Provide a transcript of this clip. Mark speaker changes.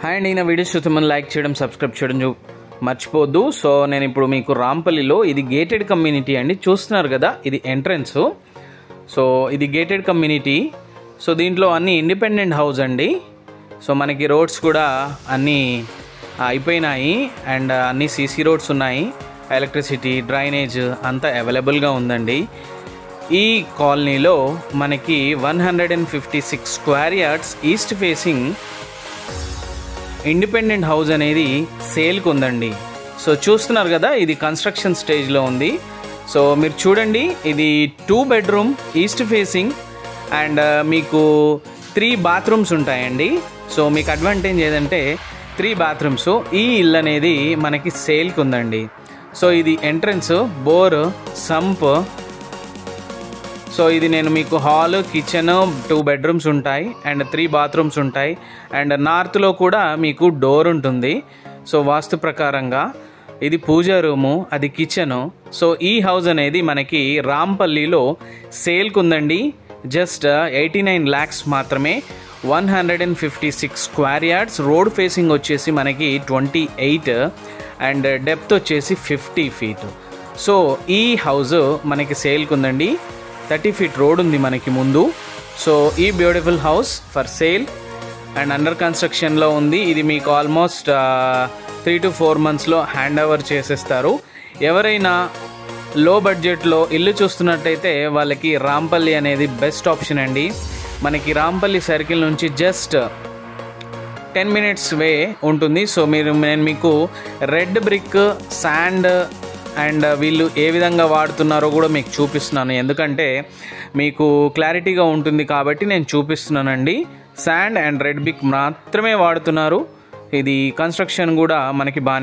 Speaker 1: Hi అండి, నా videos చూస్తే మనం లైక్ చేయడం, సబ్స్క్రైబ్ చేయడం మర్చిపోద్దు. సో నేను ఇప్పుడు మీకు రాంపల్లిలో, ఇది గేటెడ్ కమ్యూనిటీ అండి, చూస్తున్నారు కదా, ఇది ఎంట్రన్స్. సో ఇది గేటెడ్ కమ్యూనిటీ. సో దీంట్లో అన్ని ఇండిపెండెంట్ హౌస్ అండి. సో మనకి రోడ్స్ కూడా అన్నీ అయిపోయినాయి అండ్ అన్ని సీసీ రోడ్స్ ఉన్నాయి, ఎలక్ట్రిసిటీ, డ్రైనేజ్ అంతా అవైలబుల్గా ఉందండి. ఈ కాలనీలో మనకి 156 square yards east facing independent house అనేది సేల్కి ఉందండి. సో చూస్తున్నారు కదా, ఇది కన్స్ట్రక్షన్ స్టేజ్లో ఉంది. సో మీరు చూడండి, ఇది 2 బెడ్రూమ్ ఈస్ట్ ఫేసింగ్ అండ్ మీకు 3 బాత్రూమ్స్ ఉంటాయండి. సో మీకు అడ్వాంటేజ్ ఏదంటే 3 బాత్రూమ్స్. ఈ ఇల్లు అనేది మనకి సేల్కి ఉందండి. సో ఇది ఎంట్రన్స్, బోర్, సంప్. సో ఇది నేను మీకు హాల్, కిచెన్, 2 బెడ్రూమ్స్ ఉంటాయి అండ్ 3 బాత్రూమ్స్ ఉంటాయి అండ్ నార్త్లో కూడా మీకు డోర్ ఉంటుంది. సో వాస్తు ప్రకారంగా ఇది పూజా రూము, అది కిచెను. సో ఈ హౌస్ అనేది మనకి రాంపల్లిలో సేల్కి ఉందండి. జస్ట్ 89 lakhs మాత్రమే. 156 స్క్వేర్ యార్డ్స్, రోడ్ ఫేసింగ్ వచ్చేసి మనకి 28 అండ్ డెప్త్ వచ్చేసి 50 feet. సో ఈ హౌస్ మనకి సేల్కి ఉందండి. 30 feet రోడ్ ఉంది మనకి ముందు. సో ఈ beautiful house for sale and under కన్స్ట్రక్షన్లో ఉంది. ఇది మీకు ఆల్మోస్ట్ 3 to 4 monthsలో హ్యాండ్ ఓవర్ చేసేస్తారు. ఎవరైనా లో బడ్జెట్లో ఇల్లు చూస్తున్నట్టయితే వాళ్ళకి రాంపల్లి అనేది బెస్ట్ ఆప్షన్ అండి. మనకి రాంపల్లి సర్కిల్ నుంచి జస్ట్ 10 minutes వే ఉంటుంది. సో నేను మీకు రెడ్ బ్రిక్, శాండ్ అండ్ వీళ్ళు ఏ విధంగా వాడుతున్నారో కూడా మీకు చూపిస్తున్నాను, ఎందుకంటే మీకు క్లారిటీగా ఉంటుంది కాబట్టి నేను చూపిస్తున్నానండి. శాండ్ అండ్ రెడ్ బ్రిక్ మాత్రమే వాడుతున్నారు. ఇది కన్స్ట్రక్షన్ కూడా మనకి బాగా